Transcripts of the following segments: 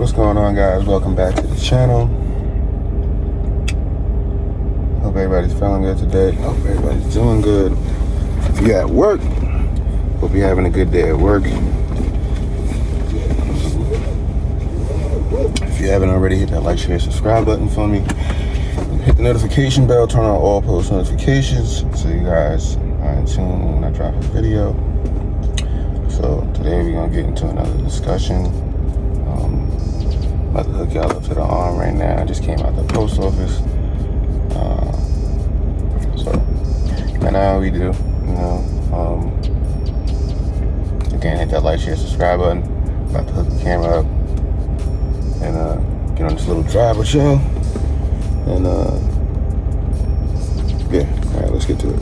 What's going on, guys? Welcome back to the channel. Hope everybody's feeling good today. Hope everybody's doing good. If you're at work, hope you're having a good day at work. If you haven't already, hit that like, share, subscribe button for me. Hit the notification bell, turn on all post notifications so you guys are in tune when I drop a video. So today we're gonna get into another discussion. About to hook y'all up to the arm right now. I just came out the post office. So and now we do, again, hit that like, share, subscribe button. About to hook the camera up and get on this little drive with y'all. And yeah, all right, let's get to it.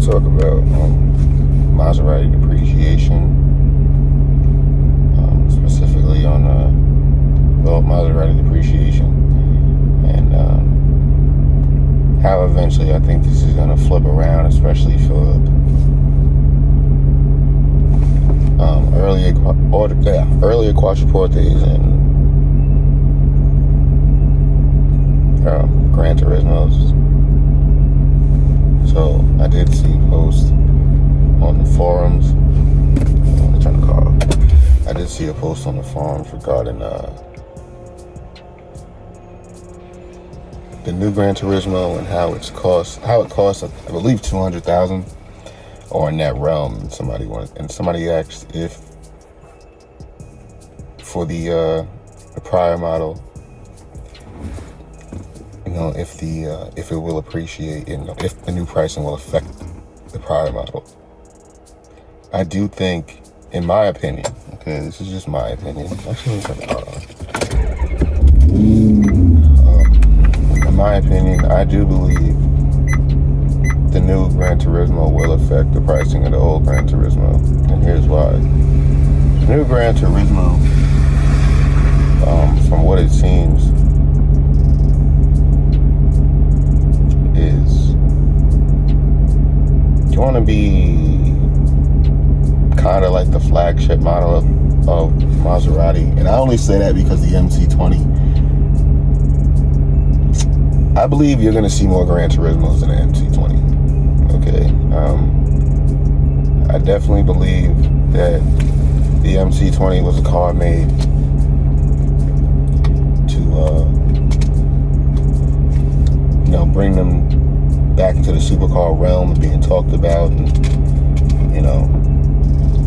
talk about Maserati depreciation, specifically on Maserati depreciation, and how eventually I think this is going to flip around, especially for earlier Quattroportes and Granturismos. So I did see posts on the forums. I'm trying to call. I did see a post on the forums regarding the new Granturismo and how it costs. I believe $200,000 or in that realm. And somebody asked if for the prior model, if it will appreciate, if the new pricing will affect the prior model. I do think, in my opinion, okay, this is just my opinion. Actually, in my opinion, I do believe the new Granturismo will affect the pricing of the old Granturismo, and here's why. The new Granturismo, from what it seems, is going to be kind of like the flagship model of Maserati. And I only say that because the MC20, I believe you're going to see more Granturismos than the MC20. Okay. I definitely believe that the MC20 was a car made to bring them back into the supercar realm and being talked about, and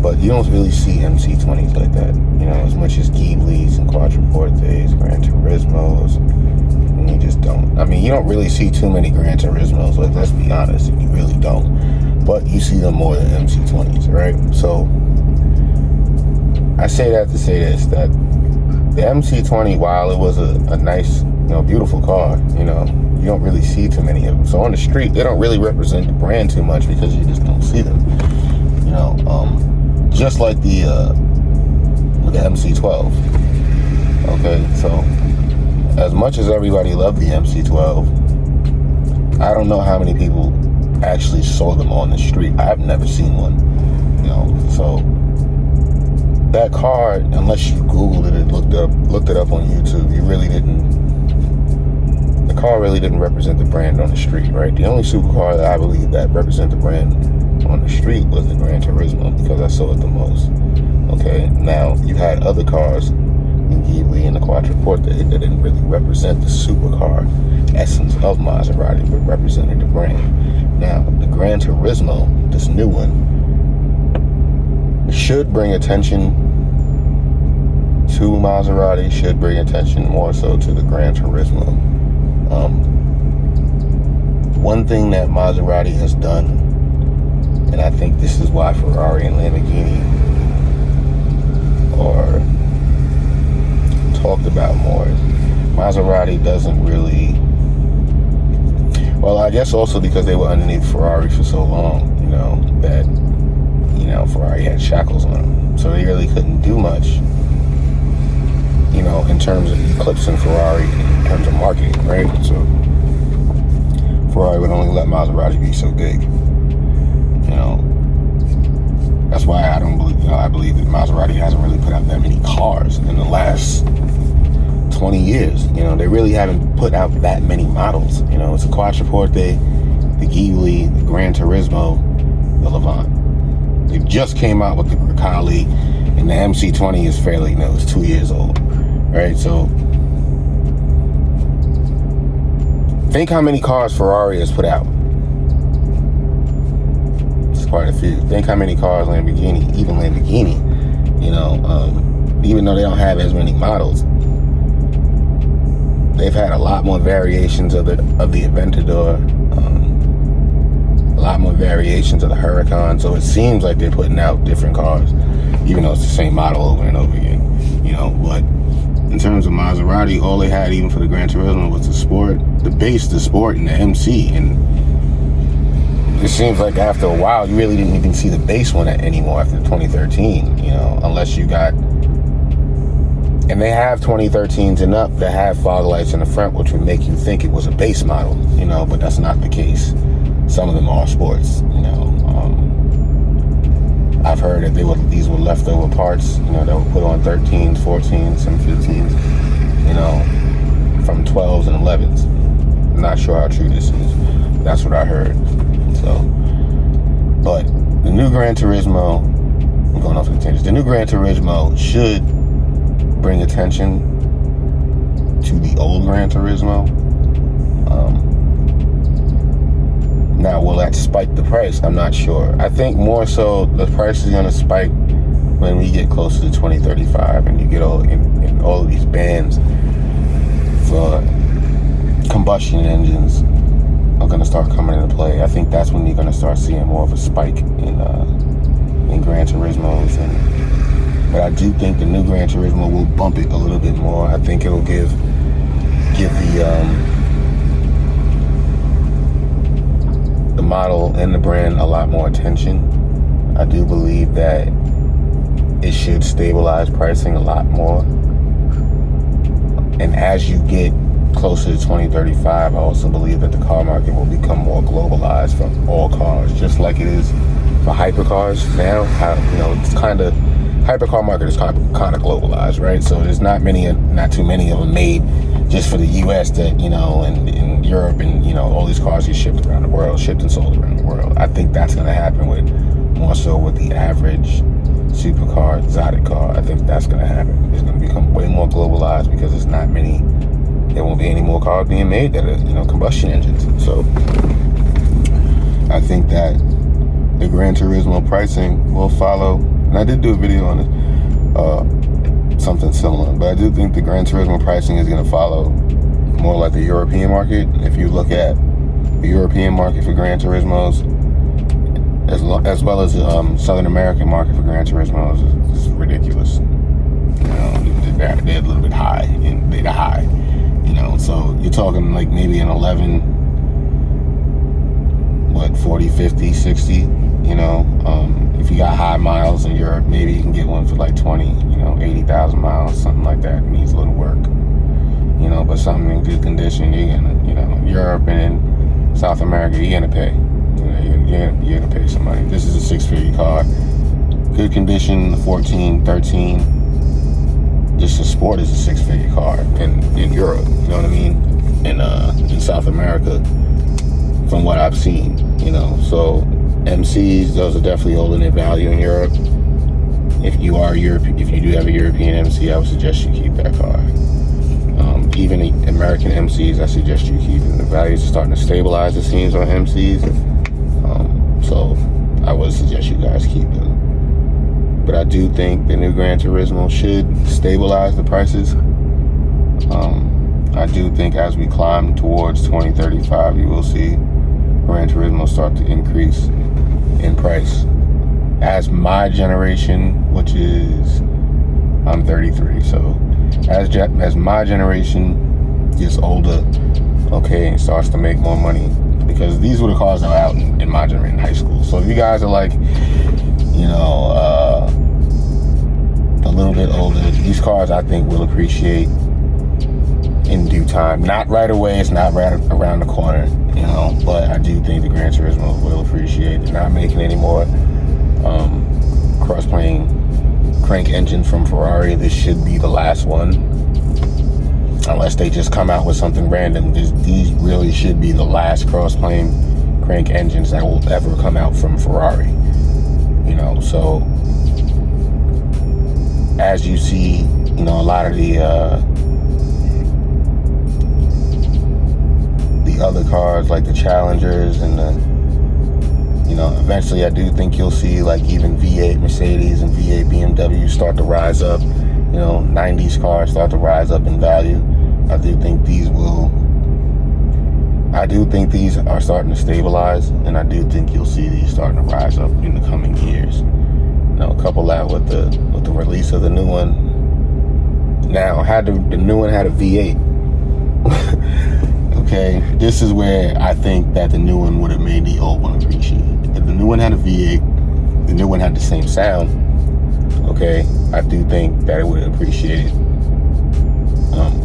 but you don't really see MC20s like that, as much as Ghiblis and Quattroportes, Granturismos, and you just don't. I mean, you don't really see too many Granturismos, like, let's be honest, you really don't, but you see them more than MC20s, right? So I say that to say this, that the MC20, while it was a nice, beautiful car, you don't really see too many of them. So on the street, they don't really represent the brand too much because you just don't see them. Just like the MC12. Okay, so as much as everybody loved the MC12, I don't know how many people actually saw them on the street. I've never seen one. So that car, unless you Googled it and looked it up on YouTube, the car really didn't represent the brand on the street, right? The only supercar that I believe that represent the brand on the street was the Granturismo, because I saw it the most. Okay, now you had other cars, the Ghibli and the Quattroporte, that didn't really represent the supercar essence of Maserati, but represented the brand. Now, the Granturismo, this new one, should bring attention to Maserati, should bring attention more so to the Granturismo. One thing that Maserati has done, and I think this is why Ferrari and Lamborghini are talked about more, Maserati doesn't really, well, I guess also because they were underneath Ferrari for so long, that Ferrari had shackles on them, so they really couldn't do much, in terms of eclipsing Ferrari, in terms of marketing, right? So Ferrari would only let Maserati be so big. That's why I don't believe, I believe that Maserati hasn't really put out that many cars in the last 20 years. They really haven't put out that many models. It's a Quattroporte, the Ghibli, the Granturismo, the Levant. They just came out with the Grecali, and the MC20 is fairly new. It's 2 years old, right? So think how many cars Ferrari has put out. It's quite a few. Think how many cars Lamborghini, even even though they don't have as many models, they've had a lot more variations of the Aventador, a lot more variations of the Huracan. So it seems like they're putting out different cars, even though it's the same model over and over again. But in terms of Maserati, all they had, even for the Gran Turismo, was the Sport, the base, the Sport, and the MC. And it seems like after a while, you really didn't even see the base one anymore after 2013, you know, unless you got, and they have 2013s and up that have fog lights in the front, which would make you think it was a base model, you know, but that's not the case. Some of them are sports, you know. I've heard that these were leftover parts, you know, that were put on 13s, 14s, some 15s, you know, from 12s and 11s. I'm not sure how true this is. That's what I heard. So, but the new Gran Turismo, I'm going off the tangent. The new Gran Turismo should bring attention to the old Gran Turismo. Now, will that spike the price? I'm not sure. I think more so the price is going to spike when we get closer to 2035 and you get all in all of these bans for combustion engines are going to start coming into play. I think that's when you're going to start seeing more of a spike in Gran Turismos. But I do think the new Gran Turismo will bump it a little bit more. I think it'll give the model and the brand a lot more attention. I do believe that it should stabilize pricing a lot more. And as you get closer to 2035, I also believe that the car market will become more globalized for all cars, just like it is for hypercars now. It's kind of, hypercar market is kind of globalized, right? So there's not too many of them made just for the U.S. that, you know, and in Europe, and, you know, all these cars get shipped around the world, shipped and sold around the world. I think that's going to happen more so with the average supercar, exotic car. I think that's going to happen. It's going to become way more globalized because there won't be any more cars being made that are, you know, combustion engines. So I think that the Gran Turismo pricing will follow, and I did do a video on it, something similar, but I do think the Gran Turismo pricing is going to follow more like the European market. If you look at the European market for Gran Turismos, as well as the Southern American market for Gran Turismos, is ridiculous. You know, they're a little bit high, and they're high. You know, so you're talking like maybe an 11, 40, 50, 60, you know. If you got high miles in Europe, maybe you can get one for like 20, you know, 80,000 miles, something like that. It needs a little work, you know, but something in good condition, you're gonna, you know, Europe and in South America, you're gonna pay. You know, you're gonna pay some money. This is a 6-figure car, good condition, 14, 13. Just a sport is a 6-figure car in Europe, you know what I mean? In South America, from what I've seen, you know. So MCs, those are definitely holding their value in Europe. If you do have a European MC, I would suggest you keep that car. Even American MCs, I suggest you keep them. The values are starting to stabilize, it seems, on MCs. So I would suggest you guys keep them. But I do think the new Gran Turismo should stabilize the prices. I do think as we climb towards 2035, you will see Gran Turismo start to increase in price. As my generation, which is, I'm 33, so as my generation gets older, okay, and starts to make more money, because these were the cars that were out in my generation, in high school. So if you guys are like, you know, a little bit older, these cars I think will appreciate in due time. Not right away, it's not right around the corner, you know, but I do think the Gran Turismo will appreciate. They're not making any more cross-plane crank engine from Ferrari. This should be the last one, unless they just come out with something random. These really should be the last cross-plane crank engines that will ever come out from Ferrari, you know. So as you see, you know, a lot of the other cars like the Challengers and the, you know, eventually I do think you'll see like even V8 Mercedes and V8 BMW start to rise up. You know, 90s cars start to rise up in value. I do think these are starting to stabilize, and I do think you'll see these starting to rise up in the coming years. You know, couple that with the release of the new one. Now, the new one had a V8. okay, this is where I think that the new one would have made the old one appreciate. If the new one had a V8, the new one had the same sound, okay, I do think that it would have appreciated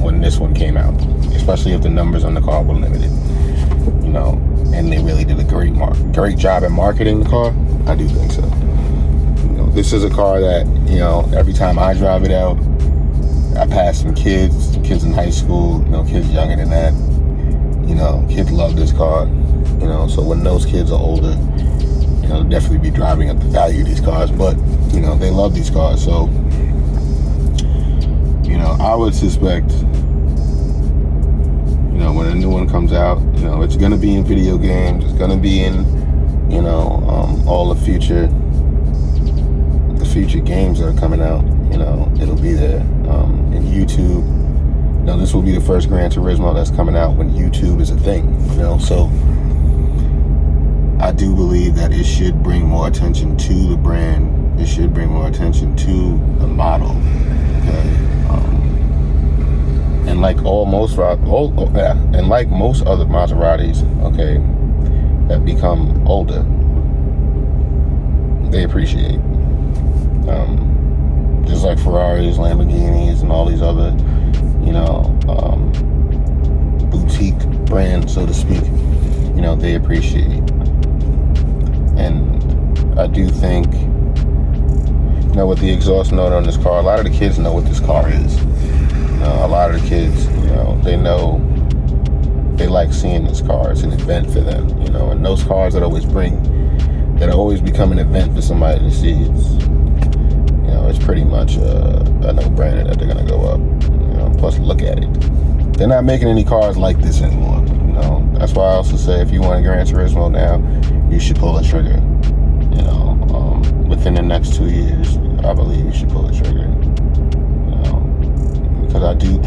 when this one came out, especially if the numbers on the car were limited, you know, and they really did a great job at marketing the car. I do think so. You know, this is a car that, you know, every time I drive it out, I pass some kids in high school, you know, kids younger than that, you know, kids love this car, you know, so when those kids are older, you know, they'll definitely be driving up the value of these cars, but, you know, they love these cars, so, you know, I would suspect, you know, when a new one comes out, you know, it's going to be in video games, it's going to be in, you know, all the future games that are coming out, you know, it'll be there. In YouTube, you know, this will be the first Granturismo that's coming out when YouTube is a thing, you know, so I do believe that it should bring more attention to the brand, it should bring more attention to the model, okay, and like most other Maseratis, okay, that become older, they appreciate. Just like Ferraris, Lamborghinis, and all these other, you know, boutique brands, so to speak, you know, they appreciate. And I do think, you know, with the exhaust note on this car, a lot of the kids know what this car is. You know, a lot of the kids, you know, they like seeing this car. It's an event for them, you know, and those cars that always become an event for somebody to see. It's pretty much a no-brainer that they're gonna go up. You know, plus look at it. They're not making any cars like this anymore. You know, that's why I also say if you want a Granturismo now, you should pull the trigger. You know, within the next 2 years, I believe you should pull the trigger. You know, because I do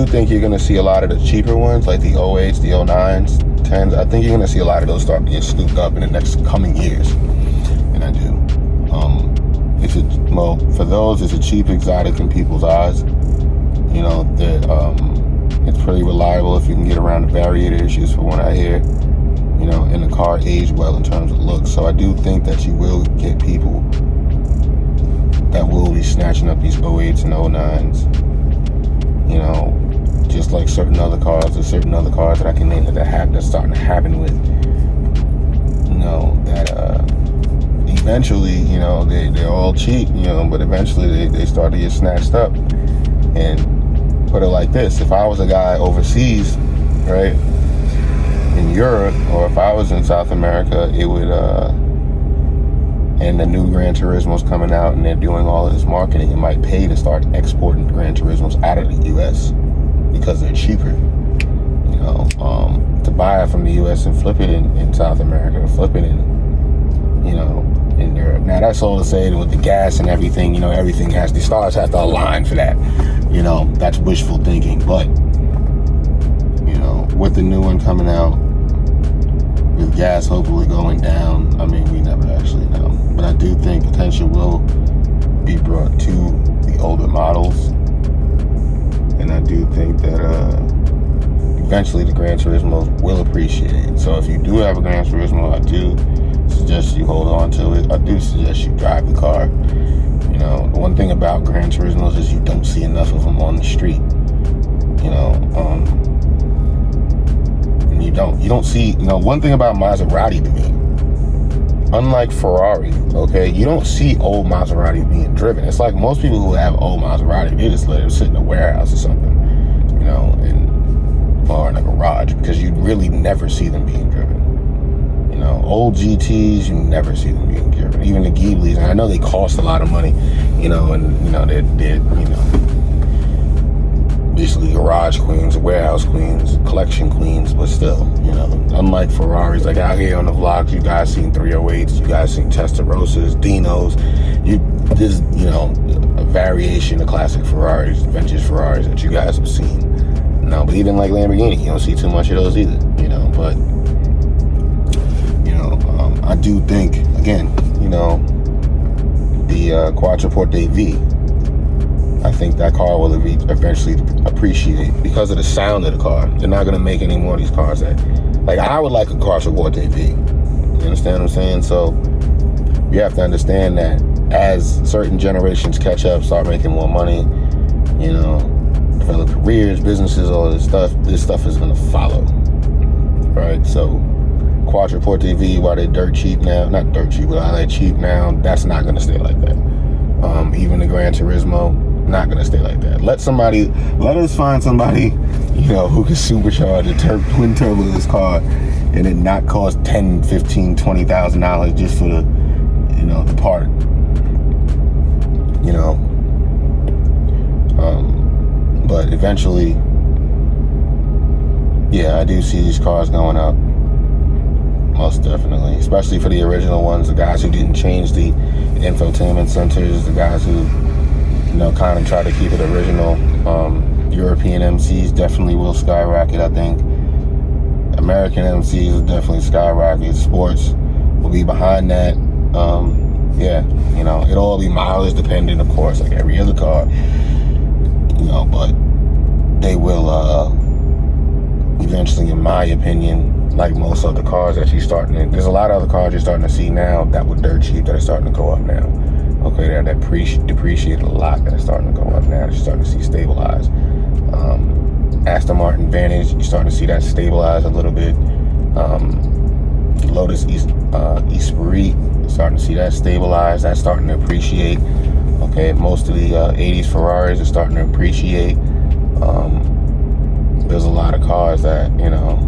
think you're gonna see a lot of the cheaper ones, like the 08s, the 09s, 10s. I think you're gonna see a lot of those start to get scooped up in the next coming years. And I do. For those, it's a cheap exotic in people's eyes. You know, it's pretty reliable if you can get around the variator issues, from what I hear. You know, and the car aged well in terms of looks. So I do think that you will get people that will be snatching up these 08s and 09s. You know, just like certain other cars. There's certain other cars that I can name that's starting to happen with. You know, that eventually, you know, they're all cheap, you know, but eventually they start to get snatched up. And put it like this, if I was a guy overseas, right, in Europe, or if I was in South America, it would, and the new Granturismo's coming out and they're doing all of this marketing, it might pay to start exporting Granturismos out of the US because they're cheaper, you know, to buy it from the US and flip it in South America, or flip it in, you know, in Europe. Now that's all to say, with the gas and everything, you know, the stars have to align for that. You know, that's wishful thinking. But, you know, with the new one coming out, with gas hopefully going down, I mean, we never actually know. But I do think attention will be brought to the older models. And I do think that eventually the Granturismo will appreciate it. So if you do have a Granturismo, I do suggest you hold on to it. I do suggest you drive the car. You know, the one thing about Granturismos is you don't see enough of them on the street. You know, and you don't see, you know, one thing about Maserati to me, unlike Ferrari, okay, you don't see old Maserati being driven. It's like most people who have old Maserati, they just let it sit in a warehouse or something, you know, or in a garage, because you really never see them being driven. You know, old GTs, you never see them being driven. Even the Ghibli's, and I know they cost a lot of money, you know, and, you know, they're you know, basically garage queens, warehouse queens, collection queens, but still, you know, unlike Ferraris, like out here on the vlogs, you guys seen 308s, you guys seen Testarossas, Dinos, there's, you know, a variation of classic Ferraris, vintage Ferraris that you guys have seen. No, but even like Lamborghini, you don't see too much of those either, you know, but, I do think, again, you know, the Quattroporte V, I think that car will eventually appreciate because of the sound of the car. They're not gonna make any more of these cars that, like, I would like a Quattroporte V. You understand what I'm saying? So you have to understand that as certain generations catch up, start making more money, you know, develop careers, businesses, all this stuff is gonna follow, right? So Quattroporte V, while they're dirt cheap now, not dirt cheap, but while they're cheap now, that's not gonna stay like that. Even the Granturismo, not gonna stay like that. Let us find somebody, you know, who can supercharge a twin turbo this car and it not cost $10,000, $15,000, $20,000 just for the, you know, the part, you know. But eventually, yeah, I do see these cars going up, most definitely, especially for the original ones, the guys who didn't change the infotainment centers, the guys who, you know, kind of try to keep it original. European MCs definitely will skyrocket, I think. American MCs will definitely skyrocket. Sports will be behind that. Yeah, you know, it'll all be mileage dependent, of course, like every other car, you know, but they will eventually, in my opinion, like most other cars that there's a lot of other cars you're starting to see now that were dirt cheap that are starting to go up now. Okay, that depreciated a lot that are starting to go up now. You're starting to see stabilize. Aston Martin Vantage, you're starting to see that stabilize a little bit. Lotus Esprit, starting to see that stabilize. That's starting to appreciate. Okay, most of the 80s Ferraris are starting to appreciate. There's a lot of cars that, you know,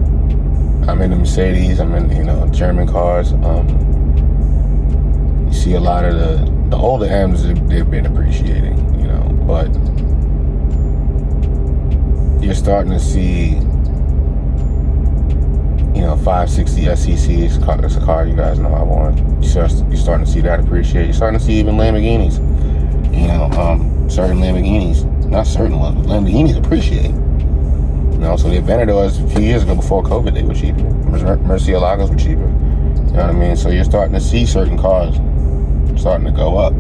I'm in the Mercedes, I'm in, you know, German cars. You see a lot of the older M's, they've been appreciating, you know, but you're starting to see, you know, 560 SEC, it's a car you guys know I want. You're starting to see that appreciate. You're starting to see even Lamborghinis, you know, certain Lamborghinis, not certain ones, but Lamborghinis appreciate. You know, so the Aventadors a few years ago before COVID, they were cheaper. Murcielagos were cheaper. You know what I mean? So you're starting to see certain cars starting to go up.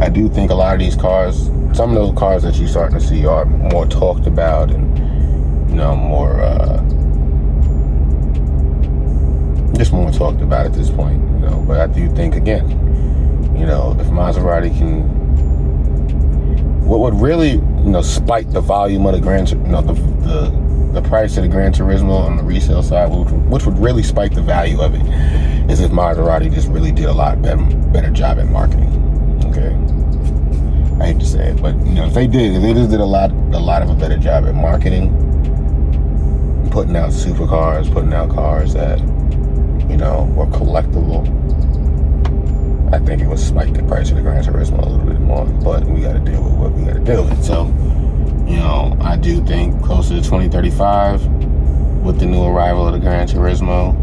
I do think a lot of these cars, some of those cars that you're starting to see are more talked about and, you know, more, just more talked about at this point, you know. But I do think, again, you know, if Maserati can, what would really, you know, spike the volume of the the price of the Granturismo on the resale side, which would really spike the value of it, is if Maserati just really did a lot better job at marketing. Okay, I hate to say it, but, you know, if they just did a lot of a better job at marketing, putting out supercars, putting out cars that, you know, were collectible, I think it would spike the price of the Granturismo a little bit more. But we got to deal with what we got to deal with. So, you know, I do think closer to 2035 with the new arrival of the Granturismo.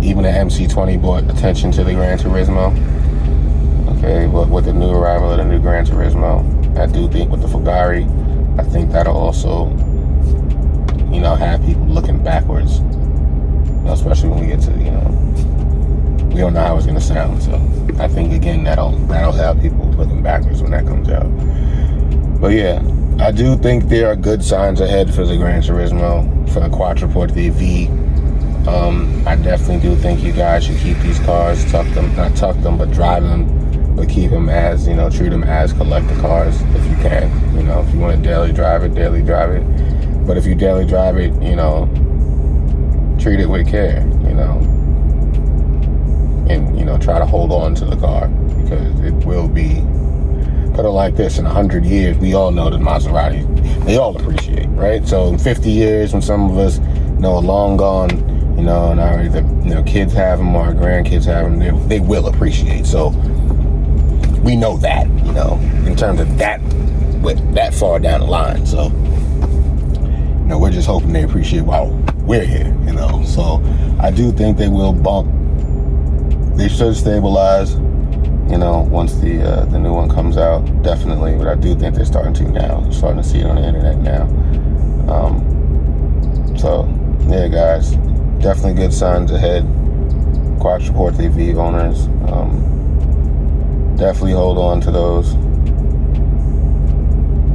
Even the MC20 brought attention to the Granturismo. Okay, but with the new arrival of the new Granturismo, I do think with the Fugari, I think that'll also, you know, have people looking backwards. You know, especially when we get to, you know, we don't know how it's gonna sound. So I think, again, that'll have people looking backwards when that comes out. But yeah, I do think there are good signs ahead for the Granturismo, for the Quattroporte V. I definitely do think you guys should keep these cars, not tuck them, but drive them, but keep them as, you know, treat them as collector cars if you can. You know, if you want to daily drive it. But if you daily drive it, you know, treat it with care, you know, and, you know, try to hold on to the car, because it will be, put it like this, in 100 years, we all know that Maserati, they all appreciate, right? So in 50 years, when some of us, you know, are long gone, you know, and already the, you know, kids have them or our grandkids have them, they will appreciate. So we know that, you know, in terms of that far down the line. So, you know, we're just hoping they appreciate while we're here, you know. So I do think they will bump. They should stabilize, you know, once the new one comes out, definitely. But I do think they're starting to now. You're starting to see it on the internet now. So yeah, guys, definitely good signs ahead. Quattroporte V owners, definitely hold on to those.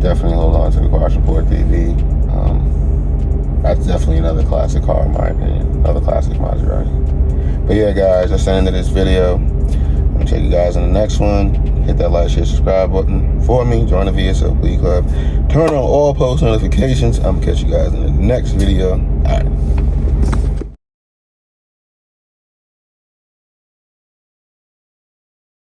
definitely hold on to the Quattroporte DV. That's definitely another classic car in my opinion. Another classic Maserati. But yeah, guys, that's the end of this video. I'm gonna check you guys in the next one. Hit that like, share, subscribe button for me. Join the VSLP Club. Turn on all post notifications. I'm gonna catch you guys in the next video. All right.